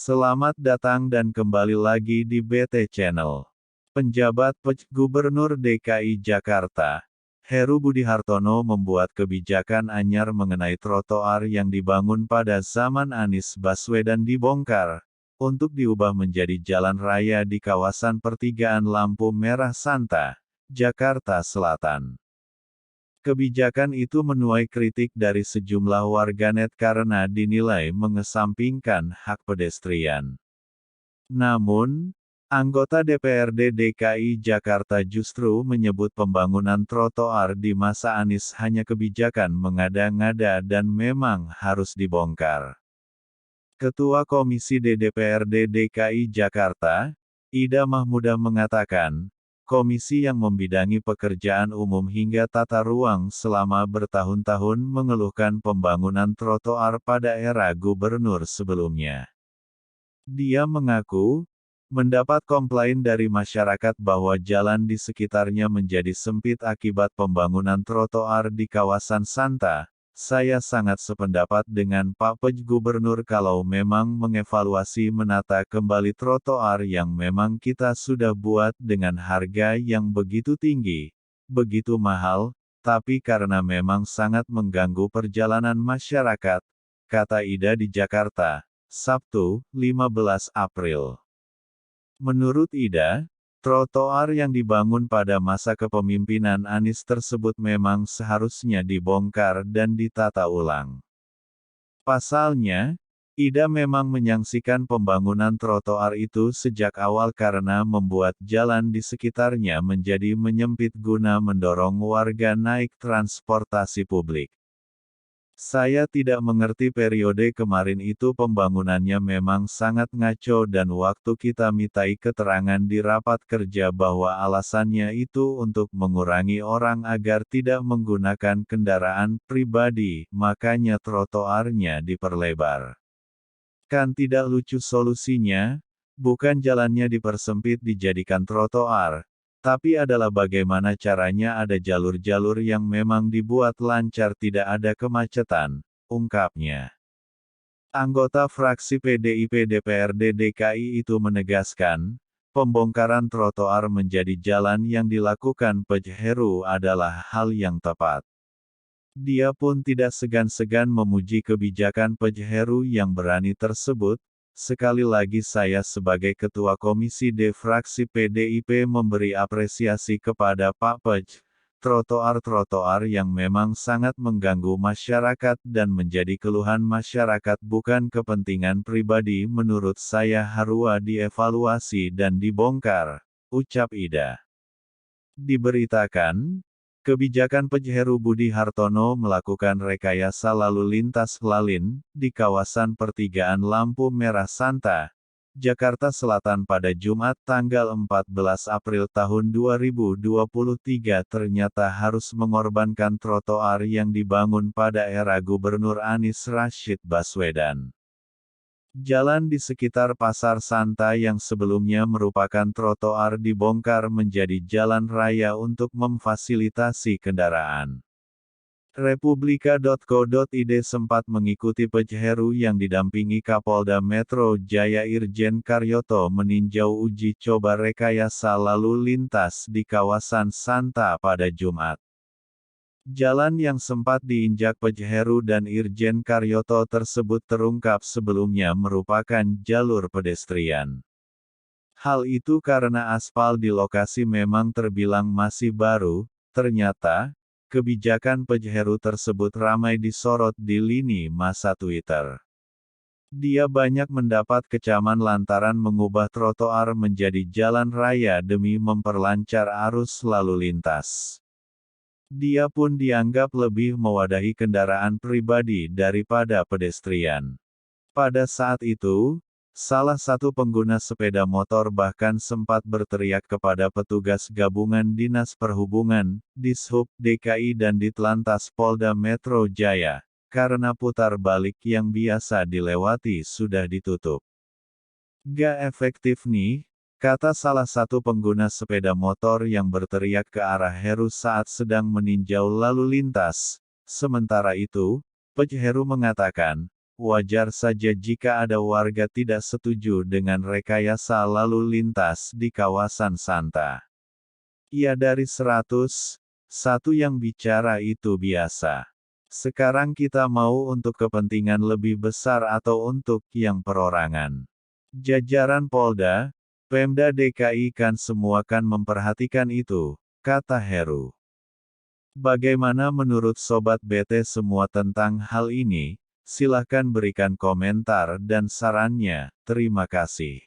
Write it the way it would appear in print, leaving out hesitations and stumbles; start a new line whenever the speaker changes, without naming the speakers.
Selamat datang dan kembali lagi di BT Channel. Penjabat Gubernur DKI Jakarta, Heru Budi Hartono membuat kebijakan anyar mengenai trotoar yang dibangun pada zaman Anies Baswedan dibongkar, untuk diubah menjadi jalan raya di kawasan pertigaan lampu merah Santa, Jakarta Selatan. Kebijakan itu menuai kritik dari sejumlah warganet karena dinilai mengesampingkan hak pedestrian. Namun, anggota DPRD DKI Jakarta justru menyebut pembangunan trotoar di masa Anies hanya kebijakan mengada-ngada dan memang harus dibongkar. Ketua Komisi DPRD DKI Jakarta, Ida Mahmudah mengatakan, komisi yang membidangi pekerjaan umum hingga tata ruang selama bertahun-tahun mengeluhkan pembangunan trotoar pada era gubernur sebelumnya. Dia mengaku, mendapat komplain dari masyarakat bahwa jalan di sekitarnya menjadi sempit akibat pembangunan trotoar di kawasan Santa. Saya sangat sependapat dengan Pak Gubernur kalau memang mengevaluasi menata kembali trotoar yang memang kita sudah buat dengan harga yang begitu tinggi, begitu mahal, tapi karena memang sangat mengganggu perjalanan masyarakat, kata Ida di Jakarta, Sabtu, 15 April. Menurut Ida, trotoar yang dibangun pada masa kepemimpinan Anies tersebut memang seharusnya dibongkar dan ditata ulang. Pasalnya, Ida memang menyaksikan pembangunan trotoar itu sejak awal karena membuat jalan di sekitarnya menjadi menyempit guna mendorong warga naik transportasi publik. Saya tidak mengerti periode kemarin itu pembangunannya memang sangat ngaco dan waktu kita mintai keterangan di rapat kerja bahwa alasannya itu untuk mengurangi orang agar tidak menggunakan kendaraan pribadi, makanya trotoarnya diperlebar. Kan tidak lucu solusinya? Bukan jalannya dipersempit dijadikan trotoar, tapi adalah bagaimana caranya ada jalur-jalur yang memang dibuat lancar tidak ada kemacetan, ungkapnya. Anggota fraksi PDIP DPRD DKI itu menegaskan, pembongkaran trotoar menjadi jalan yang dilakukan Heru adalah hal yang tepat. Dia pun tidak segan-segan memuji kebijakan Heru yang berani tersebut. Sekali lagi saya sebagai Ketua Komisi D fraksi PDIP memberi apresiasi kepada Pak trotoar-trotoar yang memang sangat mengganggu masyarakat dan menjadi keluhan masyarakat bukan kepentingan pribadi menurut saya harus dievaluasi dan dibongkar, ucap Ida. Diberitakan, kebijakan Heru Budi Hartono melakukan rekayasa lalu lintas lalin di kawasan pertigaan lampu merah Santa, Jakarta Selatan pada Jumat tanggal 14 April tahun 2023 ternyata harus mengorbankan trotoar yang dibangun pada era Gubernur Anies Rashid Baswedan. Jalan di sekitar Pasar Santa yang sebelumnya merupakan trotoar dibongkar menjadi jalan raya untuk memfasilitasi kendaraan. Republika.co.id sempat mengikuti Heru yang didampingi Kapolda Metro Jaya Irjen Karyoto meninjau uji coba rekayasa lalu lintas di kawasan Santa pada Jumat. Jalan yang sempat diinjak Heru dan Irjen Karyoto tersebut terungkap sebelumnya merupakan jalur pedestrian. Hal itu karena aspal di lokasi memang terbilang masih baru, ternyata, kebijakan Heru tersebut ramai disorot di lini masa Twitter. Dia banyak mendapat kecaman lantaran mengubah trotoar menjadi jalan raya demi memperlancar arus lalu lintas. Dia pun dianggap lebih mewadahi kendaraan pribadi daripada pedestrian. Pada saat itu, salah satu pengguna sepeda motor bahkan sempat berteriak kepada petugas gabungan Dinas Perhubungan, Dishub DKI dan Ditlantas Polda Metro Jaya, karena putar balik yang biasa dilewati sudah ditutup. Gak efektif nih, kata salah satu pengguna sepeda motor yang berteriak ke arah Heru saat sedang meninjau lalu lintas. Sementara itu, Heru mengatakan, wajar saja jika ada warga tidak setuju dengan rekayasa lalu lintas di kawasan Santa. Ia dari 100, satu yang bicara itu biasa. Sekarang kita mau untuk kepentingan lebih besar atau untuk yang perorangan. Jajaran Polda, Pemda DKI kan semua kan memperhatikan itu, kata Heru. Bagaimana menurut Sobat BT semua tentang hal ini? Silahkan berikan komentar dan sarannya, terima kasih.